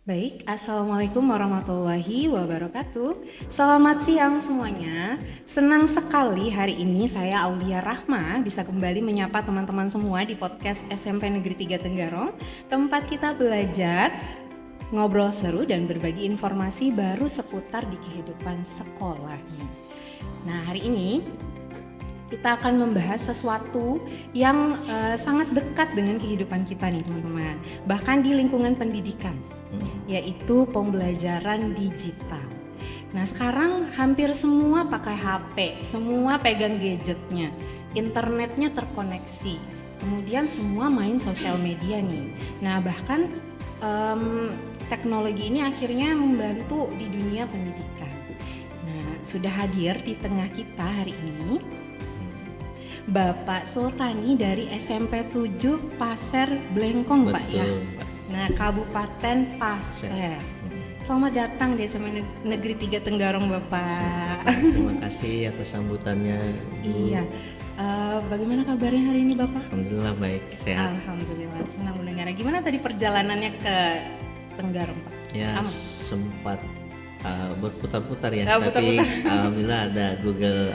Baik, Assalamualaikum warahmatullahi wabarakatuh. Selamat siang semuanya. Senang sekali hari ini saya Aulia Rahma bisa kembali menyapa teman-teman semua di podcast SMP Negeri 3 Tenggarong, tempat kita belajar, ngobrol seru dan berbagi informasi baru seputar di kehidupan sekolah. Nah, hari ini kita akan membahas sesuatu yang sangat dekat dengan kehidupan kita nih teman-teman, bahkan di lingkungan pendidikan, yaitu pembelajaran digital. Nah, sekarang hampir semua pakai HP, semua pegang gadgetnya, internetnya terkoneksi, kemudian semua main sosial media nih. Nah, bahkan teknologi ini akhirnya membantu di dunia pendidikan. Nah, sudah hadir di tengah kita hari ini Bapak Sultani dari SMP 7 Pasir Blengkong. Betul, Pak ya. Nah, Kabupaten Pasir. Selamat datang di SMP Negeri 3 Tenggarong, Bapak. Terima kasih atas sambutannya. Iya. Bagaimana kabarnya hari ini, Bapak? Alhamdulillah baik, sehat. Alhamdulillah, senang mendengar. Gimana tadi perjalanannya ke Tenggarong, Pak? Ya, sempat berputar-putar ya, Putar-putar. tapi alhamdulillah ada Google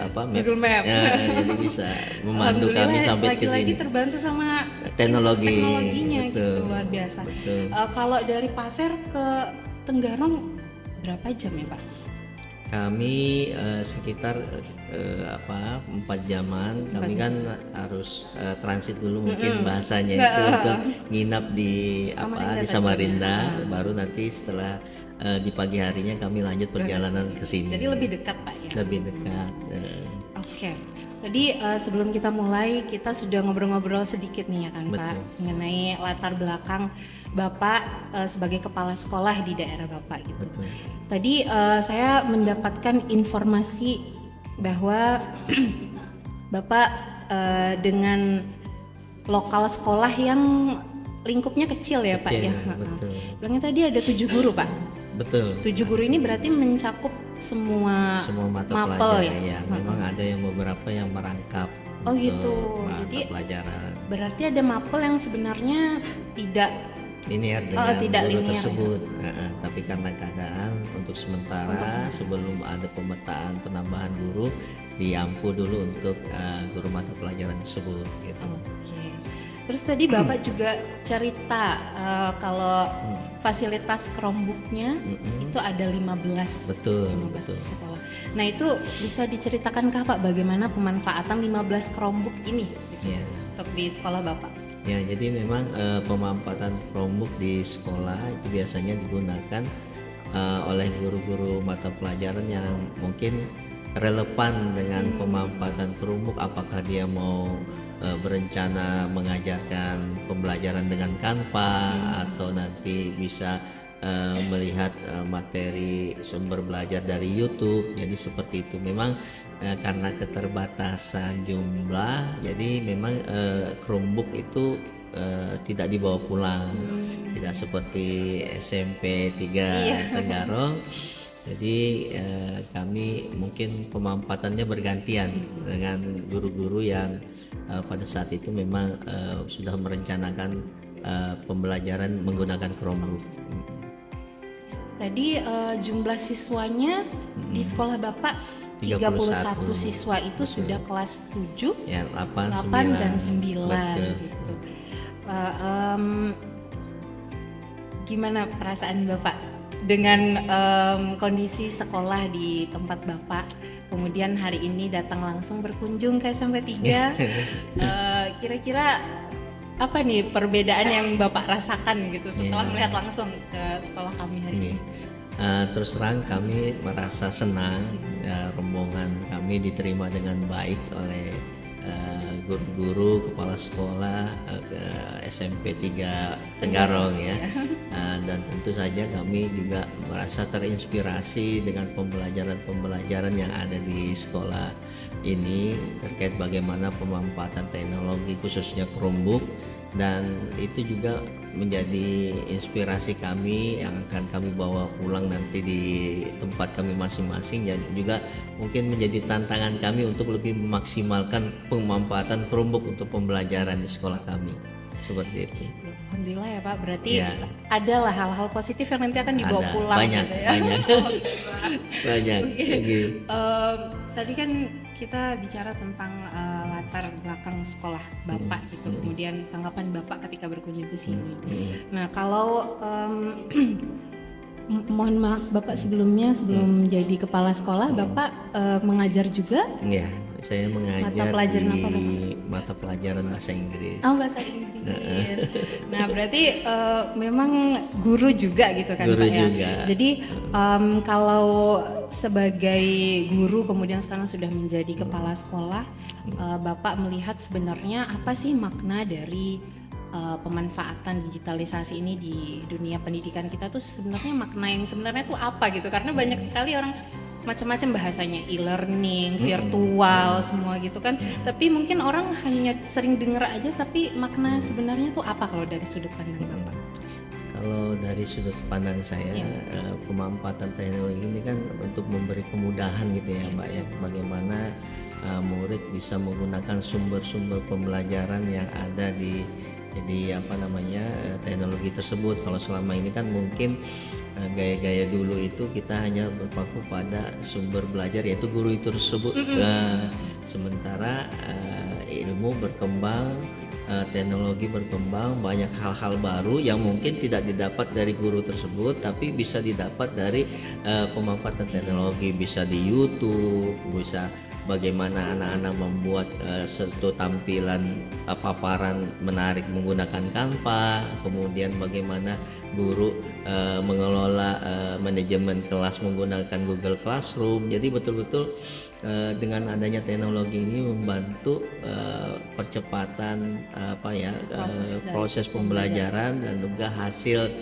Maps. Ya, jadi bisa memandu kami sampai ke sini. Lagi-lagi terbantu sama teknologinya gitu, luar biasa. Kalau dari Pasir ke Tenggarong berapa jam ya, Pak? Kami sekitar 4 jaman. Kami kan harus transit dulu mungkin bahasanya itu untuk nginap di di Samarinda, baru nanti setelah di pagi harinya kami lanjut perjalanan ke sini. Jadi lebih dekat, Pak ya? Lebih dekat. Oke. Tadi sebelum kita mulai kita sudah ngobrol-ngobrol sedikit nih ya kan, Pak, mengenai latar belakang Bapak sebagai kepala sekolah di daerah Bapak gitu. Betul. Tadi saya mendapatkan informasi bahwa Bapak dengan lokal sekolah yang lingkupnya kecil ya, Pak ya. Betul. Bilangnya tadi ada 7 guru, Pak. Betul. 7 guru ini berarti mencakup semua mata mapel pelajaran ya. Memang ada yang beberapa yang merangkap. Oh gitu. Mata Jadi pelajaran. berarti ada mapel yang sebenarnya tidak linear dengan tidak guru linear, tersebut. Tapi karena keadaan untuk sementara sebelum ada pemetaan penambahan guru diampu dulu untuk guru mata pelajaran tersebut gitu. Oke. Terus tadi Bapak juga cerita kalau fasilitas Chromebook-nya itu ada 15. Betul. Di sekolah. Nah, itu bisa diceritakan Kak, Pak, bagaimana pemanfaatan 15 Chromebook ini untuk di sekolah Bapak? Ya, jadi memang pemanfaatan Chromebook di sekolah itu biasanya digunakan oleh guru-guru mata pelajaran yang mungkin relevan dengan pemanfaatan Chromebook, apakah dia mau berencana mengajarkan pembelajaran dengan Canva atau nanti bisa melihat materi sumber belajar dari YouTube. Jadi seperti itu. Memang karena keterbatasan jumlah, jadi memang Chromebook itu tidak dibawa pulang, tidak seperti SMP 3 Tenggarong. Jadi kami mungkin pemanfaatannya bergantian dengan guru-guru yang pada saat itu memang sudah merencanakan pembelajaran menggunakan Chromebook. Tadi jumlah siswanya di sekolah Bapak 31 siswa itu sudah kelas 7, ya, 8, 9. Dan 9 gitu. Gimana perasaan Bapak dengan kondisi sekolah di tempat Bapak? Kemudian hari ini datang langsung berkunjung ke SMP 3. Kira-kira apa nih perbedaan yang Bapak rasakan gitu setelah melihat langsung ke sekolah kami hari ini? Terus terang kami merasa senang, rombongan kami diterima dengan baik oleh guru-guru, kepala sekolah SMP 3 Tenggarong ya. Dan tentu saja kami juga merasa terinspirasi dengan pembelajaran-pembelajaran yang ada di sekolah ini terkait bagaimana pemanfaatan teknologi khususnya Chromebook, dan itu juga menjadi inspirasi kami yang akan kami bawa pulang nanti di tempat kami masing-masing, dan juga mungkin menjadi tantangan kami untuk lebih memaksimalkan pemanfaatan Chromebook untuk pembelajaran di sekolah kami. seperti itu. Alhamdulillah ya Pak, berarti Ya. adalah hal-hal positif yang nanti akan dibawa Ada pulang banyak, gitu ya. banyak, banyak. Gitu. Tadi kan kita bicara tentang latar belakang sekolah Bapak gitu, kemudian tanggapan Bapak ketika berkunjung ke sini. Nah kalau mohon maaf Bapak sebelum jadi kepala sekolah, Bapak mengajar juga? Ya, saya mengajar Mata pelajaran di apa, Bapak? mata pelajaran bahasa Inggris. Oh bahasa Inggris. Nah berarti memang guru juga gitu kan Guru Pak ya. juga. Jadi kalau sebagai guru kemudian sekarang sudah menjadi kepala sekolah, Bapak melihat sebenarnya apa sih makna dari pemanfaatan digitalisasi ini di dunia pendidikan kita tuh sebenarnya makna yang sebenarnya tuh apa gitu? Karena banyak sekali orang macam-macam bahasanya, e-learning, virtual, semua gitu kan. Tapi mungkin orang hanya sering dengar aja, tapi makna sebenarnya tuh apa kalau dari sudut pandang Bapak? Kalau dari sudut pandang saya, pemanfaatan teknologi ini kan untuk memberi kemudahan gitu ya, Mbak ya. Bagaimana murid bisa menggunakan sumber-sumber pembelajaran yang ada di teknologi tersebut. Kalau selama ini kan mungkin gaya-gaya dulu itu kita hanya berpaku pada sumber belajar yaitu guru itu tersebut. Sementara ilmu berkembang, teknologi berkembang, banyak hal-hal baru yang mungkin tidak didapat dari guru tersebut tapi bisa didapat dari pemanfaatan teknologi, bisa di YouTube, bisa bagaimana anak-anak membuat satu tampilan paparan menarik menggunakan Canva, kemudian bagaimana guru mengelola manajemen kelas menggunakan Google Classroom. Jadi betul-betul dengan adanya teknologi ini membantu percepatan proses pembelajaran dan juga hasil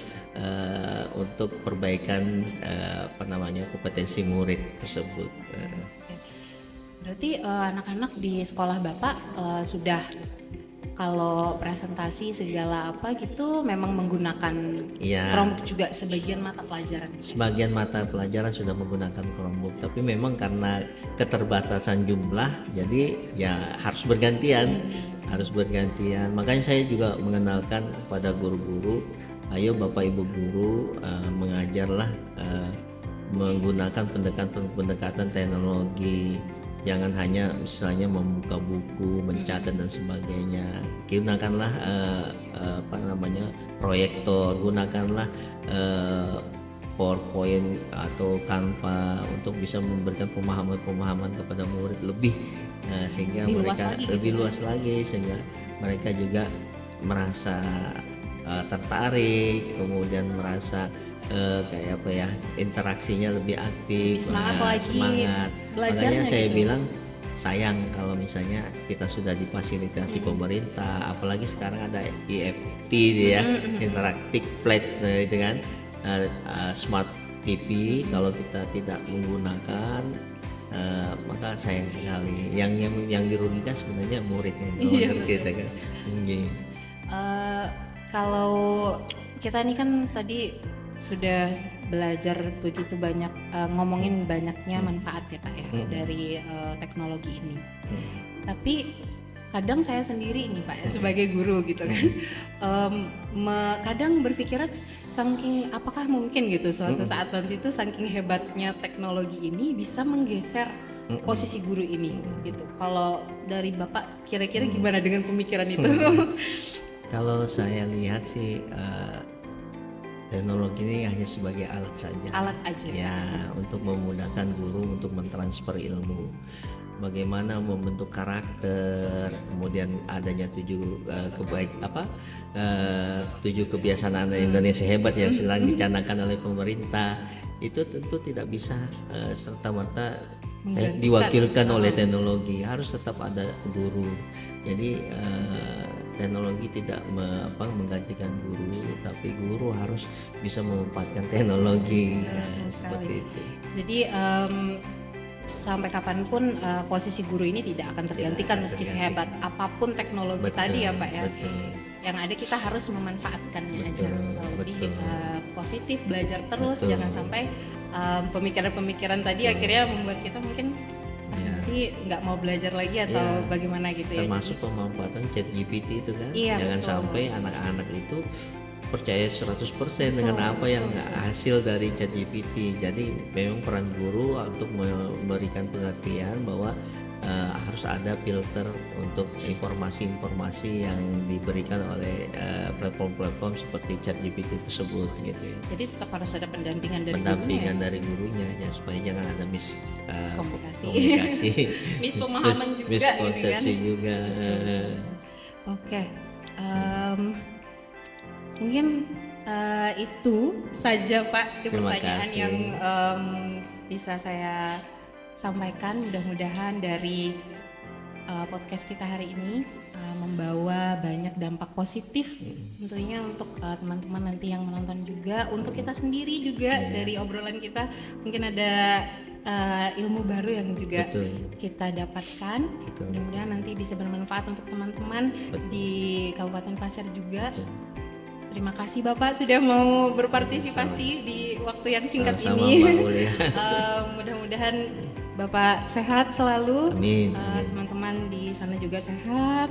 untuk perbaikan kompetensi murid tersebut. Berarti anak-anak di sekolah Bapak sudah kalau presentasi segala apa gitu memang menggunakan Chromebook juga sebagian mata pelajaran. Sebagian mata pelajaran sudah menggunakan Chromebook, tapi memang karena keterbatasan jumlah, jadi ya harus bergantian. Makanya saya juga mengenalkan kepada guru-guru, ayo Bapak Ibu guru mengajarlah menggunakan pendekatan teknologi. Jangan hanya misalnya membuka buku, mencatat dan sebagainya. Gunakanlah proyektor, gunakanlah PowerPoint atau Canva untuk bisa memberikan pemahaman kepada murid lebih sehingga mereka lebih luas lagi sehingga mereka juga merasa tertarik, kemudian merasa interaksinya lebih aktif, semangat. Makanya saya bilang sayang kalau misalnya kita sudah difasilitasi pemerintah, apalagi sekarang ada IFT interactive plate itu kan, smart TV, kalau kita tidak menggunakan maka sayang sekali. Yang dirugikan sebenarnya muridnya kita kan. Kalau kita ini kan tadi sudah belajar begitu banyak ngomongin banyaknya manfaat ya Pak ya dari teknologi ini. Tapi kadang saya sendiri nih Pak sebagai guru gitu kan kadang berpikiran saking apakah mungkin gitu suatu saat nanti itu saking hebatnya teknologi ini bisa menggeser posisi guru ini gitu. Kalau dari Bapak kira-kira gimana dengan pemikiran itu? Kalau saya lihat sih teknologi ini hanya sebagai alat saja. Alat aja. Ya, untuk memudahkan guru untuk mentransfer ilmu. Bagaimana membentuk karakter, kemudian adanya 7 kebiasaan anak Indonesia hebat yang sedang dicanangkan oleh pemerintah. Itu tentu tidak bisa serta-merta diwakilkan oleh teknologi, harus tetap ada guru. Jadi teknologi tidak menggantikan guru, tapi guru harus bisa memanfaatkan teknologi seperti itu. Jadi sampai kapanpun posisi guru ini tidak akan tergantikan meski sehebat apapun teknologi tadi ya Pak ya. Yang ada kita harus memanfaatkannya aja, lebih positif, belajar terus, jangan sampai pemikiran-pemikiran tadi akhirnya membuat kita mungkin nanti Jadi nggak mau belajar lagi atau Ya, bagaimana gitu ya? termasuk pemanfaatan ChatGPT itu kan. Iya, Jangan betul. sampai anak-anak itu percaya 100% dengan apa yang hasil dari ChatGPT. Jadi memang peran guru untuk memberikan pengertian bahwa harus ada filter untuk informasi-informasi yang diberikan oleh platform-platform seperti ChatGPT tersebut gitu ya. Jadi tetap harus ada pendampingan dari Pendampingan dari gurunya ya, supaya jangan ada komunikasi. komunikasi Mispemahaman juga miskonsepsi gitu kan. juga. Oke, mungkin itu saja Pak Terima pertanyaan kasih. yang bisa saya sampaikan. Mudah-mudahan dari podcast kita hari ini membawa banyak dampak positif tentunya untuk teman-teman nanti yang menonton juga, untuk kita sendiri juga. Dari obrolan kita mungkin ada ilmu baru yang juga Betul. kita dapatkan. Mudah-mudahan nanti bisa bermanfaat untuk teman-teman di Kabupaten Pasir juga. Terima kasih Bapak sudah mau berpartisipasi di waktu yang singkat Sama-sama, ini. Mbak Ulia. Mudah-mudahan Bapak sehat selalu. Amin. Teman-teman di sana juga sehat.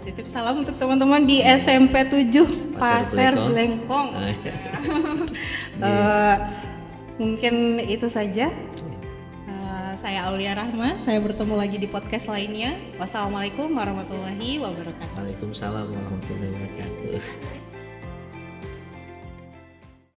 Titip salam untuk teman-teman di SMP 7 Pasir Blengkong. Mungkin itu saja. Saya Aulia Rahma. Saya bertemu lagi di podcast lainnya. Wassalamualaikum warahmatullahi wabarakatuh. Waalaikumsalam warahmatullahi wabarakatuh.